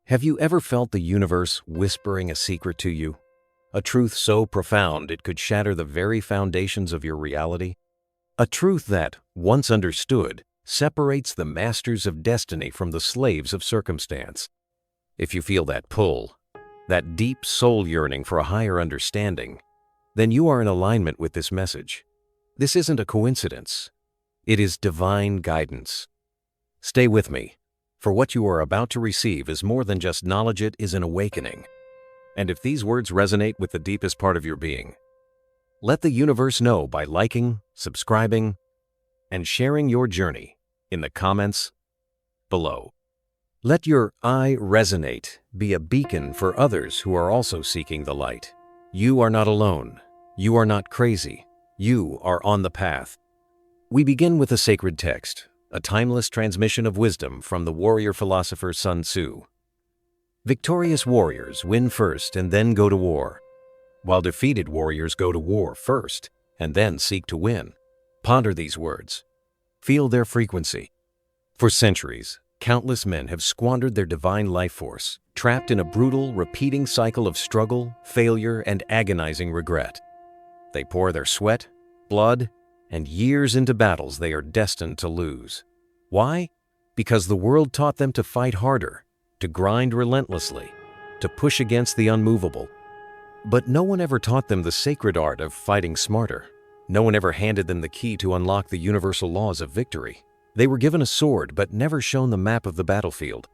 Have you ever felt the universe whispering a secret to you? A truth so profound it could shatter the very foundations of your reality? A truth that, once understood, separates the masters of destiny from the slaves of circumstance. If you feel that pull, that deep soul yearning for a higher understanding, then you are in alignment with this message. This isn't a coincidence. It is divine guidance. Stay with me, for what you are about to receive is more than just knowledge, it is an awakening. And if these words resonate with the deepest part of your being, let the universe know by liking, subscribing, and sharing your journey in the comments below. Let your I resonate be a beacon for others who are also seeking the light. You are not alone. You are not crazy. You are on the path. We begin with a sacred text, a timeless transmission of wisdom from the warrior philosopher Sun Tzu. Victorious warriors win first and then go to war, while defeated warriors go to war first and then seek to win. Ponder these words. Feel their frequency. For centuries, countless men have squandered their divine life force, trapped in a brutal, repeating cycle of struggle, failure, and agonizing regret. They pour their sweat, blood, and years into battles they are destined to lose. Why? Because the world taught them to fight harder, to grind relentlessly, to push against the unmovable. But no one ever taught them the sacred art of fighting smarter. No one ever handed them the key to unlock the universal laws of victory. They were given a sword but never shown the map of the battlefield.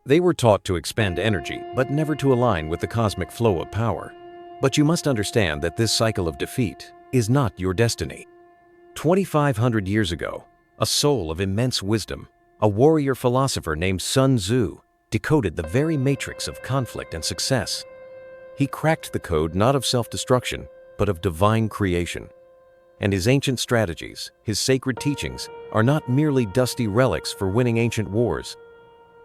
They were taught to expend energy but never to align with the cosmic flow of power. But you must understand that this cycle of defeat is not your destiny. 2,500 years ago, a soul of immense wisdom, a warrior philosopher named Sun Tzu, decoded the very matrix of conflict and success. He cracked the code not of self-destruction, but of divine creation. And his ancient strategies, his sacred teachings, are not merely dusty relics for winning ancient wars.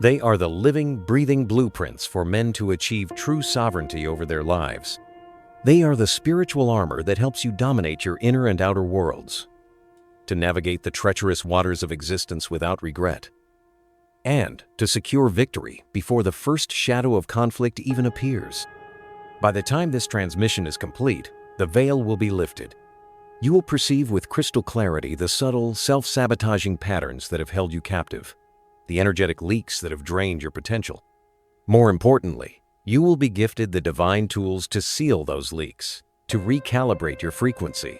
They are the living, breathing blueprints for men to achieve true sovereignty over their lives. They are the spiritual armor that helps you dominate your inner and outer worlds, to navigate the treacherous waters of existence without regret, and to secure victory before the first shadow of conflict even appears. By the time this transmission is complete, the veil will be lifted. You will perceive with crystal clarity the subtle, self-sabotaging patterns that have held you captive, the energetic leaks that have drained your potential. More importantly, you will be gifted the divine tools to seal those leaks, to recalibrate your frequency,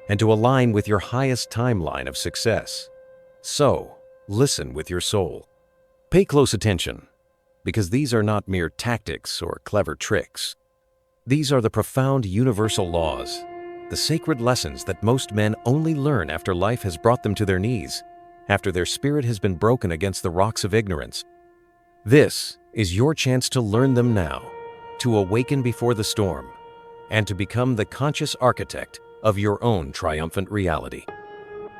and to align with your highest timeline of success. So, listen with your soul. Pay close attention, because these are not mere tactics or clever tricks. These are the profound universal laws, the sacred lessons that most men only learn after life has brought them to their knees, after their spirit has been broken against the rocks of ignorance. This is your chance to learn them now, to awaken before the storm, and to become the conscious architect of your own triumphant reality.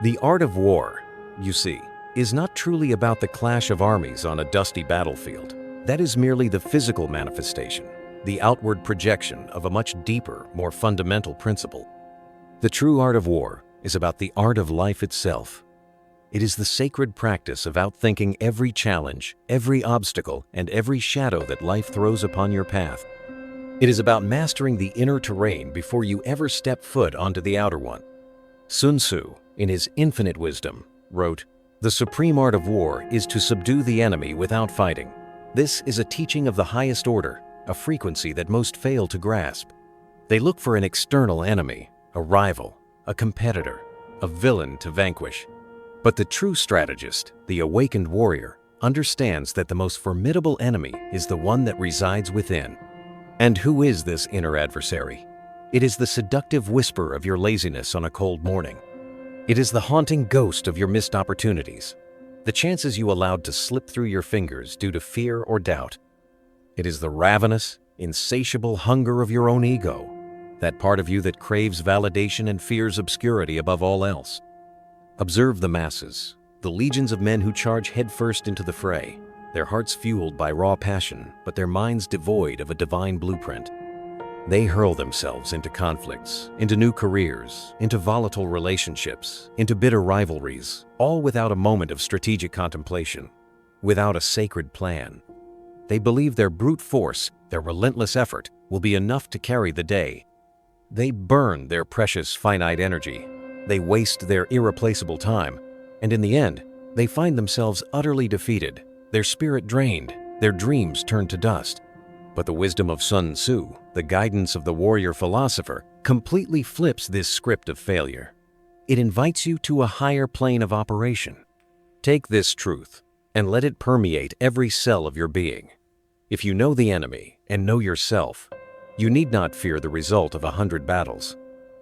The art of war, you see, is not truly about the clash of armies on a dusty battlefield. That is merely the physical manifestation, the outward projection of a much deeper, more fundamental principle. The true art of war is about the art of life itself. It is the sacred practice of outthinking every challenge, every obstacle, and every shadow that life throws upon your path. It is about mastering the inner terrain before you ever step foot onto the outer one. Sun Tzu, in his infinite wisdom, wrote, "The supreme art of war is to subdue the enemy without fighting." This is a teaching of the highest order, a frequency that most fail to grasp. They look for an external enemy, a rival, a competitor, a villain to vanquish. But the true strategist, the awakened warrior, understands that the most formidable enemy is the one that resides within. And who is this inner adversary? It is the seductive whisper of your laziness on a cold morning. It is the haunting ghost of your missed opportunities, the chances you allowed to slip through your fingers due to fear or doubt. It is the ravenous, insatiable hunger of your own ego, that part of you that craves validation and fears obscurity above all else. Observe the masses, the legions of men who charge headfirst into the fray, their hearts fueled by raw passion, but their minds devoid of a divine blueprint. They hurl themselves into conflicts, into new careers, into volatile relationships, into bitter rivalries, all without a moment of strategic contemplation, without a sacred plan. They believe their brute force, their relentless effort, will be enough to carry the day. They burn their precious finite energy. They waste their irreplaceable time. And in the end, they find themselves utterly defeated, their spirit drained, their dreams turned to dust. But the wisdom of Sun Tzu, the guidance of the warrior philosopher, completely flips this script of failure. It invites you to a higher plane of operation. Take this truth and let it permeate every cell of your being. If you know the enemy and know yourself, you need not fear the result of 100 battles.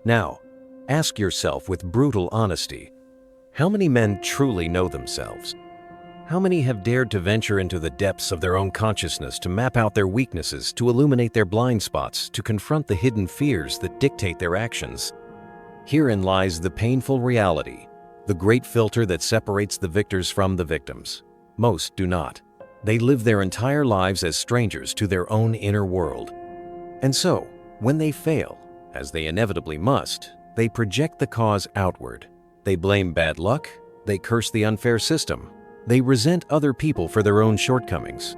Now, ask yourself with brutal honesty, how many men truly know themselves? How many have dared to venture into the depths of their own consciousness to map out their weaknesses, to illuminate their blind spots, to confront the hidden fears that dictate their actions? Herein lies the painful reality, the great filter that separates the victors from the victims. Most do not. They live their entire lives as strangers to their own inner world. And so, when they fail, as they inevitably must, they project the cause outward. They blame bad luck, they curse the unfair system, they resent other people for their own shortcomings.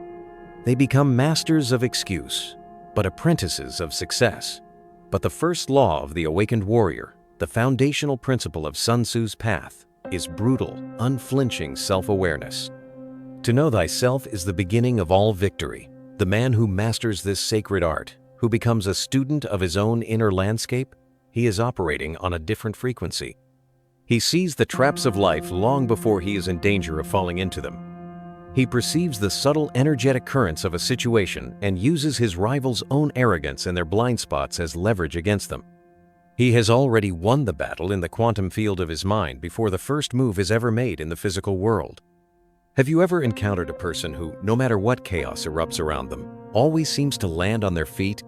They become masters of excuse, but apprentices of success. But the first law of the awakened warrior, the foundational principle of Sun Tzu's path, is brutal, unflinching self-awareness. To know thyself is the beginning of all victory. The man who masters this sacred art, who becomes a student of his own inner landscape, he is operating on a different frequency. He sees the traps of life long before he is in danger of falling into them. He perceives the subtle energetic currents of a situation and uses his rival's own arrogance and their blind spots as leverage against them. He has already won the battle in the quantum field of his mind before the first move is ever made in the physical world. Have you ever encountered a person who, no matter what chaos erupts around them, always seems to land on their feet?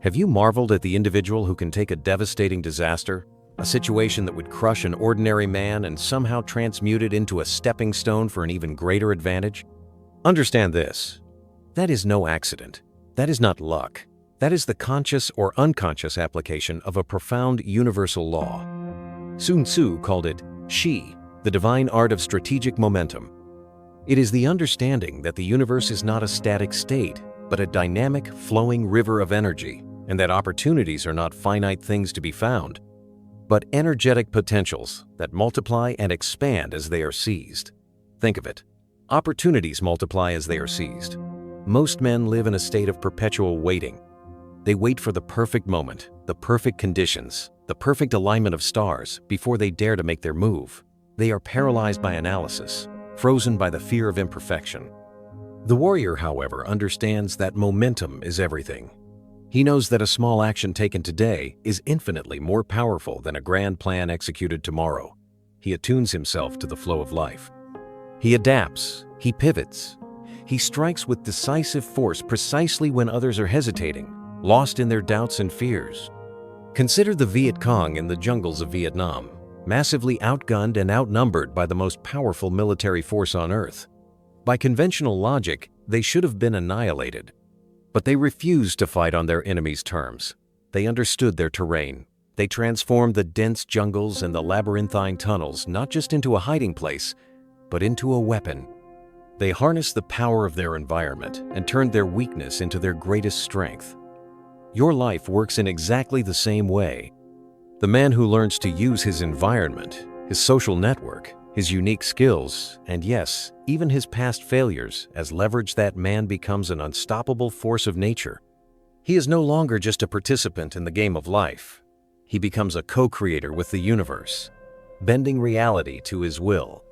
Have you marveled at the individual who can take a devastating disaster, a situation that would crush an ordinary man, and somehow transmute it into a stepping stone for an even greater advantage? Understand this. That is no accident. That is not luck. That is the conscious or unconscious application of a profound universal law. Sun Tzu called it Shi, the divine art of strategic momentum. It is the understanding that the universe is not a static state, but a dynamic, flowing river of energy, and that opportunities are not finite things to be found, but energetic potentials that multiply and expand as they are seized. Think of it. Opportunities multiply as they are seized. Most men live in a state of perpetual waiting. They wait for the perfect moment, the perfect conditions, the perfect alignment of stars before they dare to make their move. They are paralyzed by analysis, frozen by the fear of imperfection. The warrior, however, understands that momentum is everything. He knows that a small action taken today is infinitely more powerful than a grand plan executed tomorrow. He attunes himself to the flow of life. He adapts, he pivots. He strikes with decisive force precisely when others are hesitating, lost in their doubts and fears. Consider the Viet Cong in the jungles of Vietnam, massively outgunned and outnumbered by the most powerful military force on Earth. By conventional logic, they should have been annihilated. But they refused to fight on their enemies' terms. They understood their terrain. They transformed the dense jungles and the labyrinthine tunnels not just into a hiding place, but into a weapon. They harnessed the power of their environment and turned their weakness into their greatest strength. Your life works in exactly the same way. The man who learns to use his environment, his social network, his unique skills, and yes, even his past failures as leverage, that man becomes an unstoppable force of nature. He is no longer just a participant in the game of life. He becomes a co-creator with the universe, bending reality to his will.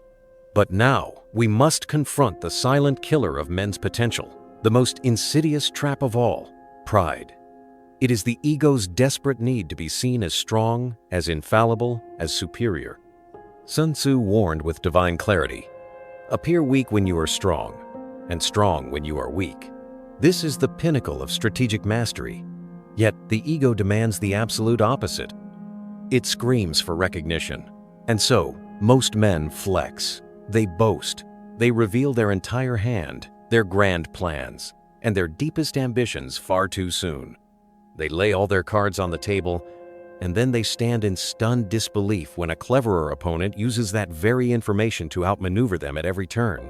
But now, we must confront the silent killer of men's potential, the most insidious trap of all, pride. It is the ego's desperate need to be seen as strong, as infallible, as superior. Sun Tzu warned with divine clarity, "Appear weak when you are strong, and strong when you are weak." This is the pinnacle of strategic mastery. Yet the ego demands the absolute opposite. It screams for recognition. And so, most men flex. They boast. They reveal their entire hand, their grand plans, and their deepest ambitions far too soon. They lay all their cards on the table, and then they stand in stunned disbelief when a cleverer opponent uses that very information to outmaneuver them at every turn.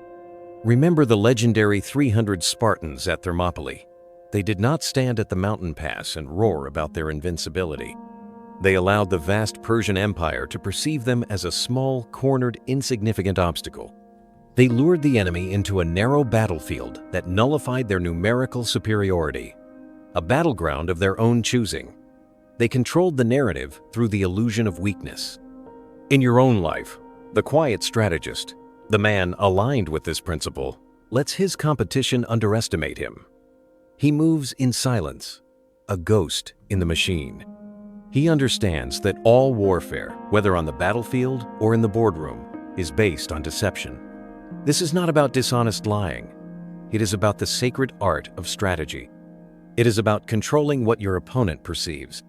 Remember the legendary 300 Spartans at Thermopylae. They did not stand at the mountain pass and roar about their invincibility. They allowed the vast Persian Empire to perceive them as a small, cornered, insignificant obstacle. They lured the enemy into a narrow battlefield that nullified their numerical superiority, a battleground of their own choosing. They controlled the narrative through the illusion of weakness. In your own life, the quiet strategist, the man aligned with this principle, lets his competition underestimate him. He moves in silence, a ghost in the machine. He understands that all warfare, whether on the battlefield or in the boardroom, is based on deception. This is not about dishonest lying. It is about the sacred art of strategy. It is about controlling what your opponent perceives.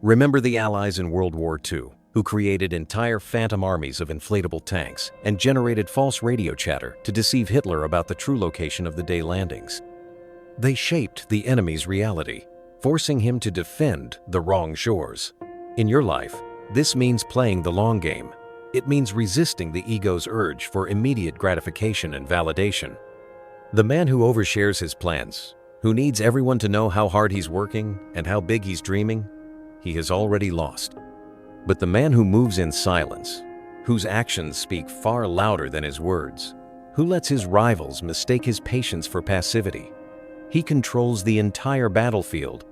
Remember the Allies in World War II, who created entire phantom armies of inflatable tanks and generated false radio chatter to deceive Hitler about the true location of the day landings. They shaped the enemy's reality, forcing him to defend the wrong shores. In your life, this means playing the long game. It means resisting the ego's urge for immediate gratification and validation. The man who overshares his plans, who needs everyone to know how hard he's working and how big he's dreaming, he has already lost. But the man who moves in silence, whose actions speak far louder than his words, who lets his rivals mistake his patience for passivity, he controls the entire battlefield.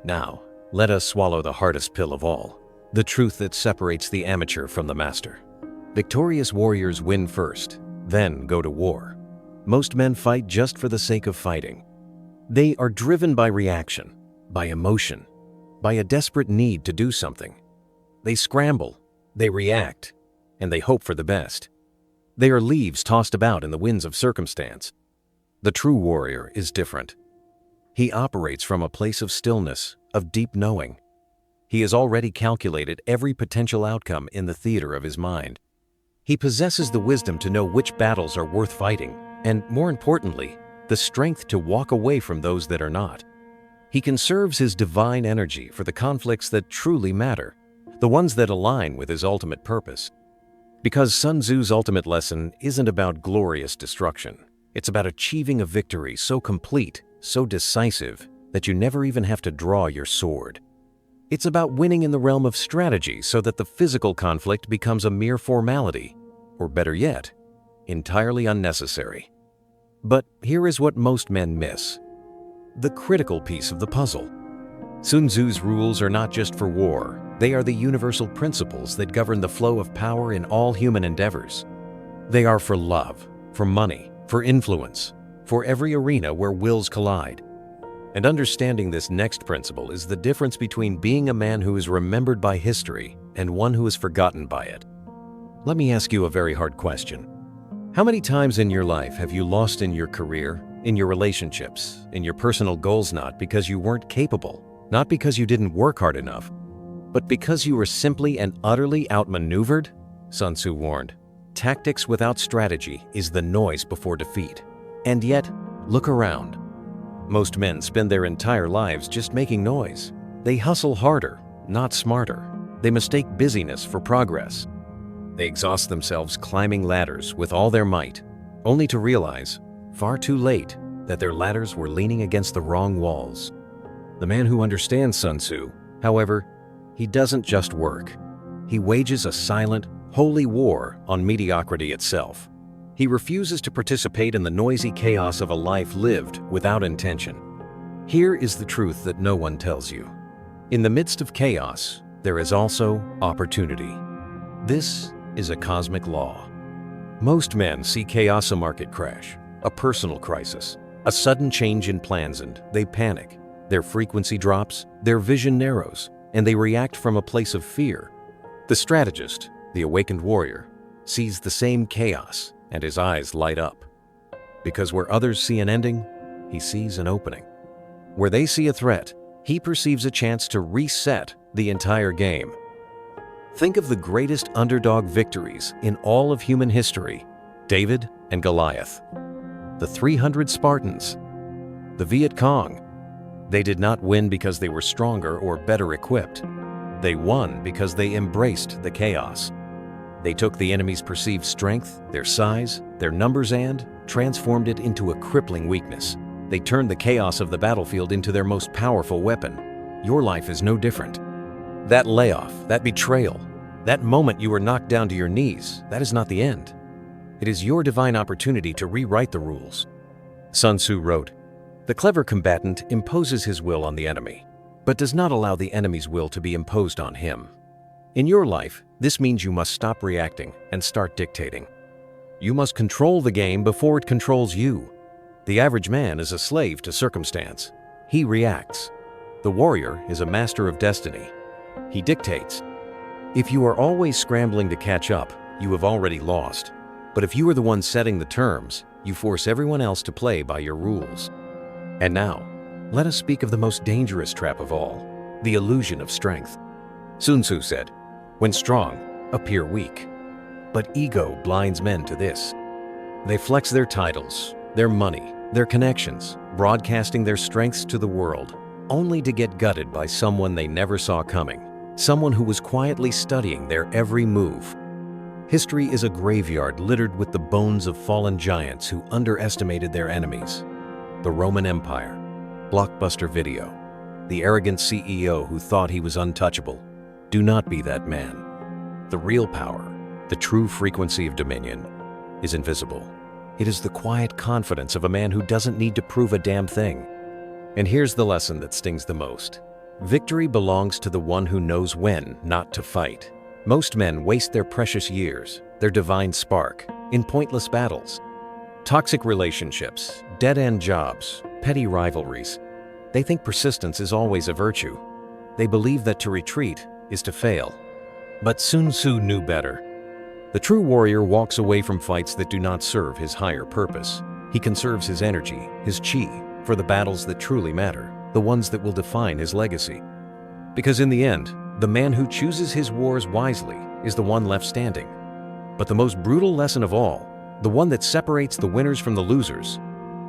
Now, let us swallow the hardest pill of all, the truth that separates the amateur from the master. Victorious warriors win first, then go to war. Most men fight just for the sake of fighting. They are driven by reaction, by emotion, by a desperate need to do something. They scramble, they react, and they hope for the best. They are leaves tossed about in the winds of circumstance. The true warrior is different. He operates from a place of stillness, of deep knowing. He has already calculated every potential outcome in the theater of his mind. He possesses the wisdom to know which battles are worth fighting, and more importantly, the strength to walk away from those that are not. He conserves his divine energy for the conflicts that truly matter, the ones that align with his ultimate purpose. Because Sun Tzu's ultimate lesson isn't about glorious destruction. It's about achieving a victory so complete, so decisive, that you never even have to draw your sword. It's about winning in the realm of strategy so that the physical conflict becomes a mere formality, or better yet, entirely unnecessary. But here is what most men miss: the critical piece of the puzzle. Sun Tzu's rules are not just for war, they are the universal principles that govern the flow of power in all human endeavors. They are for love, for money, for influence, for every arena where wills collide. And understanding this next principle is the difference between being a man who is remembered by history and one who is forgotten by it. Let me ask you a very hard question. How many times in your life have you lost in your career, in your relationships, in your personal goals, not because you weren't capable, not because you didn't work hard enough, but because you were simply and utterly outmaneuvered? Sun Tzu warned, tactics without strategy is the noise before defeat. And yet, look around. Most men spend their entire lives just making noise. They hustle harder, not smarter. They mistake busyness for progress. They exhaust themselves climbing ladders with all their might, only to realize, far too late, that their ladders were leaning against the wrong walls. The man who understands Sun Tzu, however, he doesn't just work. He wages a silent, holy war on mediocrity itself. He refuses to participate in the noisy chaos of a life lived without intention. Here is the truth that no one tells you. In the midst of chaos, there is also opportunity. This is a cosmic law. Most men see chaos, a market crash, a personal crisis, a sudden change in plans, and they panic. Their frequency drops, their vision narrows, and they react from a place of fear. The strategist, the awakened warrior, sees the same chaos, and his eyes light up. Because where others see an ending, he sees an opening. Where they see a threat, he perceives a chance to reset the entire game. Think of the greatest underdog victories in all of human history: David and Goliath, the 300 Spartans, the Viet Cong. They did not win because they were stronger or better equipped. They won because they embraced the chaos. They took the enemy's perceived strength, their size, their numbers, and transformed it into a crippling weakness. They turned the chaos of the battlefield into their most powerful weapon. Your life is no different. That layoff, that betrayal, that moment you were knocked down to your knees, that is not the end. It is your divine opportunity to rewrite the rules. Sun Tzu wrote, "The clever combatant imposes his will on the enemy, but does not allow the enemy's will to be imposed on him." In your life, this means you must stop reacting and start dictating. You must control the game before it controls you. The average man is a slave to circumstance. He reacts. The warrior is a master of destiny. He dictates. If you are always scrambling to catch up, you have already lost. But if you are the one setting the terms, you force everyone else to play by your rules. And now, let us speak of the most dangerous trap of all, the illusion of strength. Sun Tzu said, "When strong, appear weak." But ego blinds men to this. They flex their titles, their money, their connections, broadcasting their strengths to the world, only to get gutted by someone they never saw coming, someone who was quietly studying their every move. History is a graveyard littered with the bones of fallen giants who underestimated their enemies. The Roman Empire, Blockbuster Video, the arrogant CEO who thought he was untouchable. Do not be that man. The real power, the true frequency of dominion, is invisible. It is the quiet confidence of a man who doesn't need to prove a damn thing. And here's the lesson that stings the most. Victory belongs to the one who knows when not to fight. Most men waste their precious years, their divine spark, in pointless battles. Toxic relationships, dead-end jobs, petty rivalries. They think persistence is always a virtue. They believe that to retreat is to fail. But Sun Tzu knew better. The true warrior walks away from fights that do not serve his higher purpose. He conserves his energy, his chi, for the battles that truly matter, the ones that will define his legacy. Because in the end, the man who chooses his wars wisely is the one left standing. But the most brutal lesson of all, the one that separates the winners from the losers,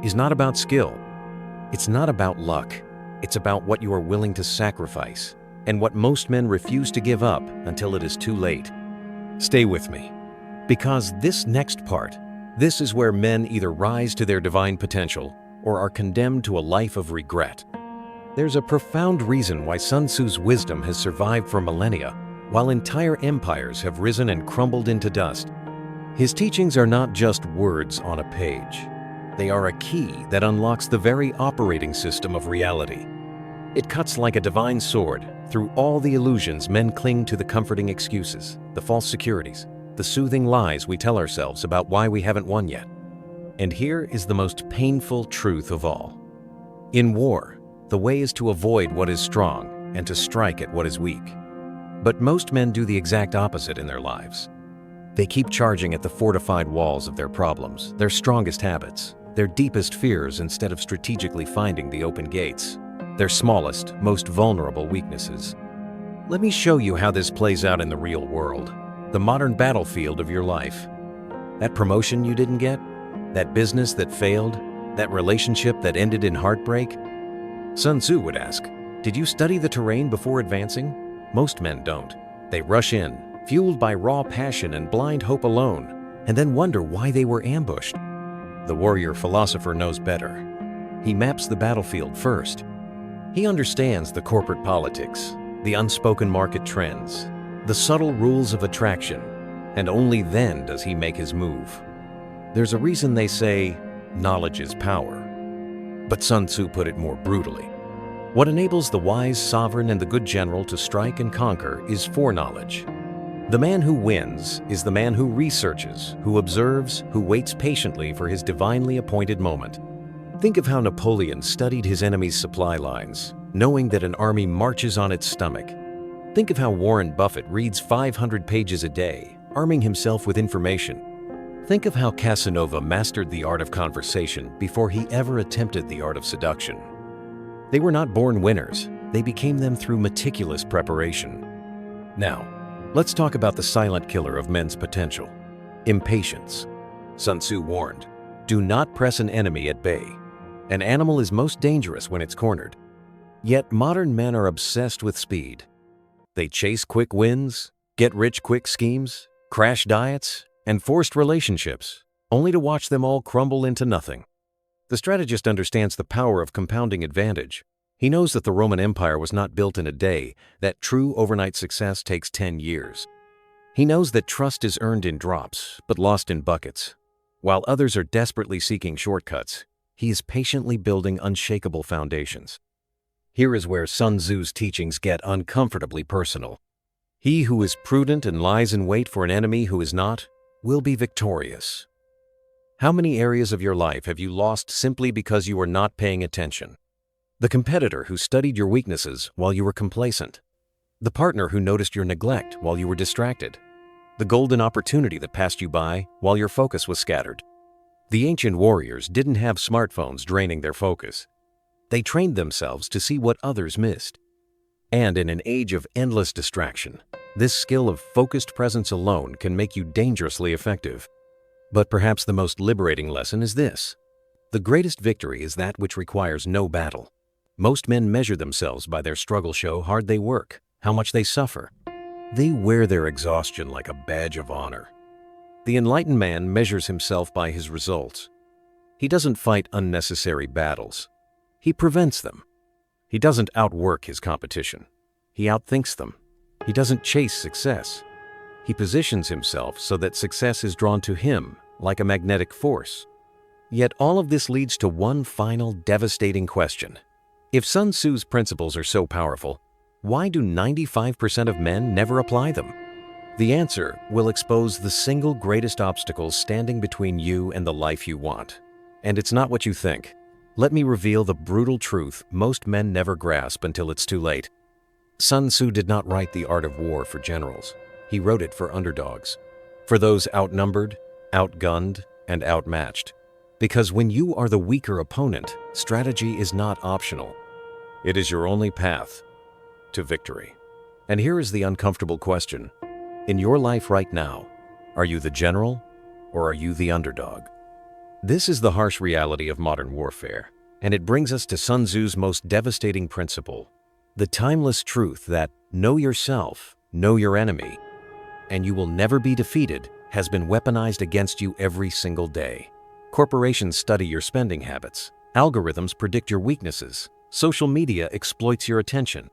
is not about skill. It's not about luck. It's about what you are willing to sacrifice, and what most men refuse to give up until it is too late. Stay with me, because this next part, this is where men either rise to their divine potential or are condemned to a life of regret. There's a profound reason why Sun Tzu's wisdom has survived for millennia, while entire empires have risen and crumbled into dust. His teachings are not just words on a page. They are a key that unlocks the very operating system of reality. It cuts like a divine sword through all the illusions men cling to, the comforting excuses, the false securities, the soothing lies we tell ourselves about why we haven't won yet. And here is the most painful truth of all. In war, the way is to avoid what is strong and to strike at what is weak. But most men do the exact opposite in their lives. They keep charging at the fortified walls of their problems, their strongest habits, their deepest fears, instead of strategically finding the open gates, their smallest, most vulnerable weaknesses. Let me show you how this plays out in the real world, the modern battlefield of your life. That promotion you didn't get, that business that failed, that relationship that ended in heartbreak. Sun Tzu would ask, did you study the terrain before advancing? Most men don't. They rush in, fueled by raw passion and blind hope alone, and then wonder why they were ambushed. The warrior philosopher knows better. He maps the battlefield first. He understands the corporate politics, the unspoken market trends, the subtle rules of attraction, and only then does he make his move. There's a reason they say, knowledge is power. But Sun Tzu put it more brutally. What enables the wise sovereign and the good general to strike and conquer is foreknowledge. The man who wins is the man who researches, who observes, who waits patiently for his divinely appointed moment. Think of how Napoleon studied his enemy's supply lines, knowing that an army marches on its stomach. Think of how Warren Buffett reads 500 pages a day, arming himself with information. Think of how Casanova mastered the art of conversation before he ever attempted the art of seduction. They were not born winners, they became them through meticulous preparation. Now, let's talk about the silent killer of men's potential, impatience. Sun Tzu warned, do not press an enemy at bay. An animal is most dangerous when it's cornered. Yet modern men are obsessed with speed. They chase quick wins, get-rich-quick schemes, crash diets, and forced relationships, only to watch them all crumble into nothing. The strategist understands the power of compounding advantage. He knows that the Roman Empire was not built in a day, that true overnight success takes 10 years. He knows that trust is earned in drops, but lost in buckets. While others are desperately seeking shortcuts, he is patiently building unshakable foundations. Here is where Sun Tzu's teachings get uncomfortably personal. He who is prudent and lies in wait for an enemy who is not, will be victorious. How many areas of your life have you lost simply because you were not paying attention? The competitor who studied your weaknesses while you were complacent. The partner who noticed your neglect while you were distracted. The golden opportunity that passed you by while your focus was scattered. The ancient warriors didn't have smartphones draining their focus. They trained themselves to see what others missed. And in an age of endless distraction, this skill of focused presence alone can make you dangerously effective. But perhaps the most liberating lesson is this: the greatest victory is that which requires no battle. Most men measure themselves by their struggle, show how hard they work, how much they suffer. They wear their exhaustion like a badge of honor. The enlightened man measures himself by his results. He doesn't fight unnecessary battles. He prevents them. He doesn't outwork his competition. He outthinks them. He doesn't chase success. He positions himself so that success is drawn to him like a magnetic force. Yet all of this leads to one final devastating question. If Sun Tzu's principles are so powerful, why do 95% of men never apply them? The answer will expose the single greatest obstacle standing between you and the life you want. And it's not what you think. Let me reveal the brutal truth most men never grasp until it's too late. Sun Tzu did not write The Art of War for generals. He wrote it for underdogs, for those outnumbered, outgunned, and outmatched. Because when you are the weaker opponent, strategy is not optional. It is your only path to victory. And here is the uncomfortable question. In your life right now, are you the general or are you the underdog? This is the harsh reality of modern warfare, and it brings us to Sun Tzu's most devastating principle, the timeless truth that know yourself, know your enemy, and you will never be defeated has been weaponized against you every single day. Corporations study your spending habits. Algorithms predict your weaknesses. Social media exploits your attention.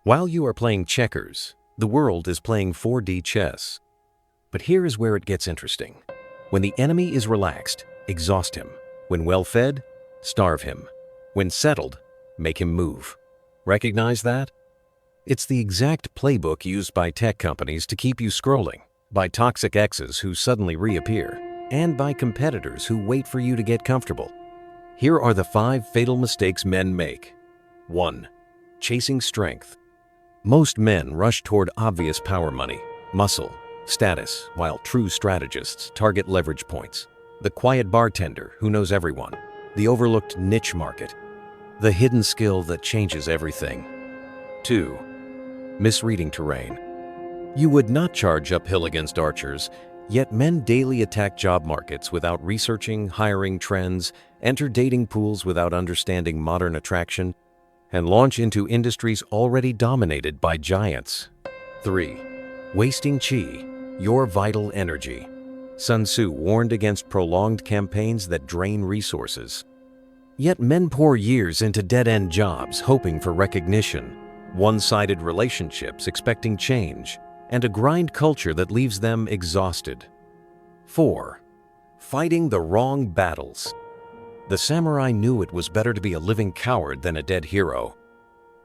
While you are playing checkers, the world is playing 4D chess. But here is where it gets interesting. When the enemy is relaxed, exhaust him. When well-fed, starve him. When settled, make him move. Recognize that? It's the exact playbook used by tech companies to keep you scrolling, by toxic exes who suddenly reappear, and by competitors who wait for you to get comfortable. Here are the 5 fatal mistakes men make. 1. Chasing strength. Most men rush toward obvious power money, muscle, status, while true strategists target leverage points. The quiet bartender who knows everyone, the overlooked niche market, the hidden skill that changes everything. 2. Misreading terrain. You would not charge uphill against archers, yet men daily attack job markets without researching hiring trends, enter dating pools without understanding modern attraction, and launch into industries already dominated by giants. 3. Wasting qi, your vital energy. Sun Tzu warned against prolonged campaigns that drain resources. Yet men pour years into dead-end jobs hoping for recognition, one-sided relationships expecting change, and a grind culture that leaves them exhausted. 4. Fighting the wrong battles. The samurai knew it was better to be a living coward than a dead hero.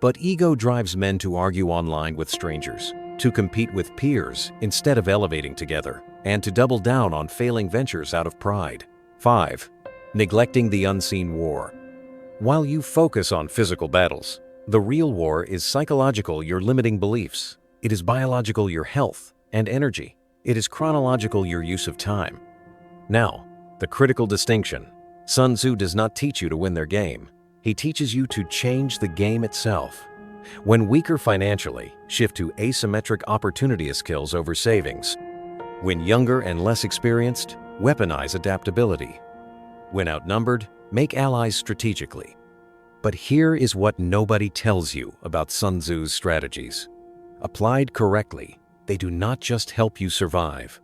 But ego drives men to argue online with strangers, to compete with peers instead of elevating together, and to double down on failing ventures out of pride. 5. Neglecting the unseen war. While you focus on physical battles, the real war is psychological, your limiting beliefs. It is biological, your health and energy. It is chronological, your use of time. Now, the critical distinction. Sun Tzu does not teach you to win their game. He teaches you to change the game itself. When weaker financially, shift to asymmetric opportunity skills over savings. When younger and less experienced, weaponize adaptability. When outnumbered, make allies strategically. But here is what nobody tells you about Sun Tzu's strategies. Applied correctly, they do not just help you survive,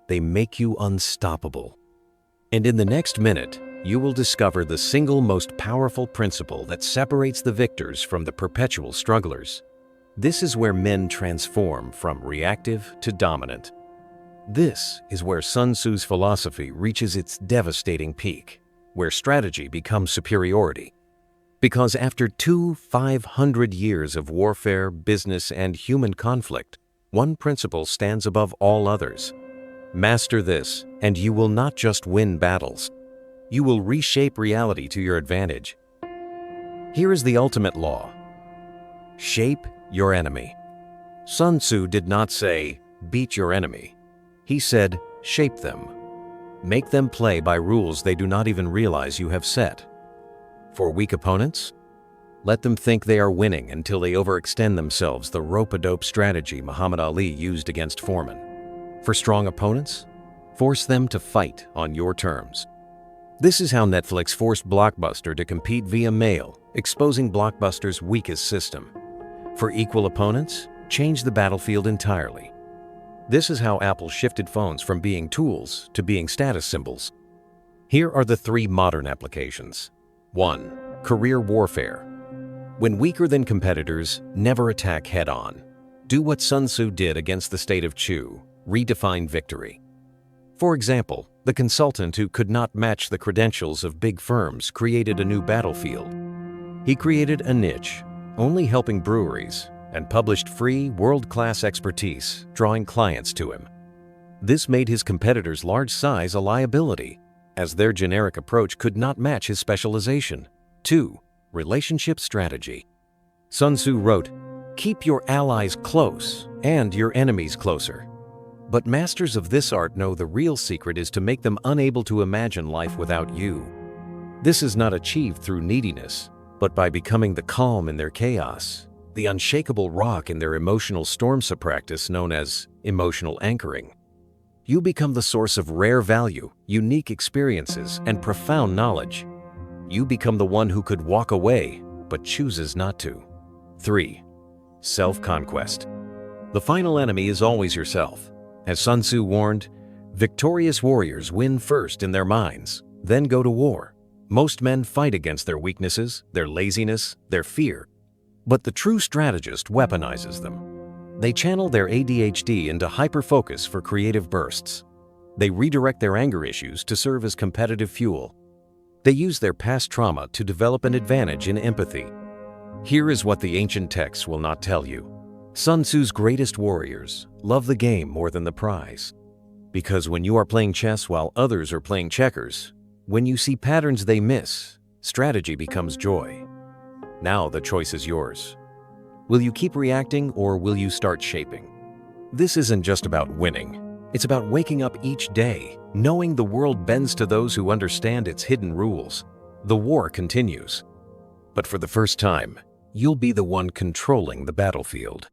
they make you unstoppable. And in the next minute, you will discover the single most powerful principle that separates the victors from the perpetual strugglers. This is where men transform from reactive to dominant. This is where Sun Tzu's philosophy reaches its devastating peak, where strategy becomes superiority. Because after 500 years of warfare, business, and human conflict, one principle stands above all others. Master this, and you will not just win battles. You will reshape reality to your advantage. Here is the ultimate law. Shape your enemy. Sun Tzu did not say, beat your enemy. He said, shape them. Make them play by rules they do not even realize you have set. For weak opponents, let them think they are winning until they overextend themselves, the rope-a-dope strategy Muhammad Ali used against Foreman. For strong opponents, force them to fight on your terms. This is how Netflix forced Blockbuster to compete via mail, exposing Blockbuster's weakest system. For equal opponents, change the battlefield entirely. This is how Apple shifted phones from being tools to being status symbols. Here are the 3 modern applications. 1. Career warfare. When weaker than competitors, never attack head-on. Do what Sun Tzu did against the state of Chu. Redefine victory. For example, the consultant who could not match the credentials of big firms created a new battlefield. He created a niche, only helping breweries, and published free, world-class expertise, drawing clients to him. This made his competitors' large size a liability, as their generic approach could not match his specialization. 2. Relationship strategy. Sun Tzu wrote, "Keep your allies close and your enemies closer." But masters of this art know the real secret is to make them unable to imagine life without you. This is not achieved through neediness, but by becoming the calm in their chaos, the unshakable rock in their emotional storms, a practice known as emotional anchoring. You become the source of rare value, unique experiences, and profound knowledge. You become the one who could walk away, but chooses not to. 3. Self-conquest. The final enemy is always yourself. As Sun Tzu warned, victorious warriors win first in their minds, then go to war. Most men fight against their weaknesses, their laziness, their fear. But the true strategist weaponizes them. They channel their ADHD into hyperfocus for creative bursts. They redirect their anger issues to serve as competitive fuel. They use their past trauma to develop an advantage in empathy. Here is what the ancient texts will not tell you. Sun Tzu's greatest warriors love the game more than the prize. Because when you are playing chess while others are playing checkers, when you see patterns they miss, strategy becomes joy. Now the choice is yours. Will you keep reacting or will you start shaping? This isn't just about winning. It's about waking up each day, knowing the world bends to those who understand its hidden rules. The war continues. But for the first time, you'll be the one controlling the battlefield.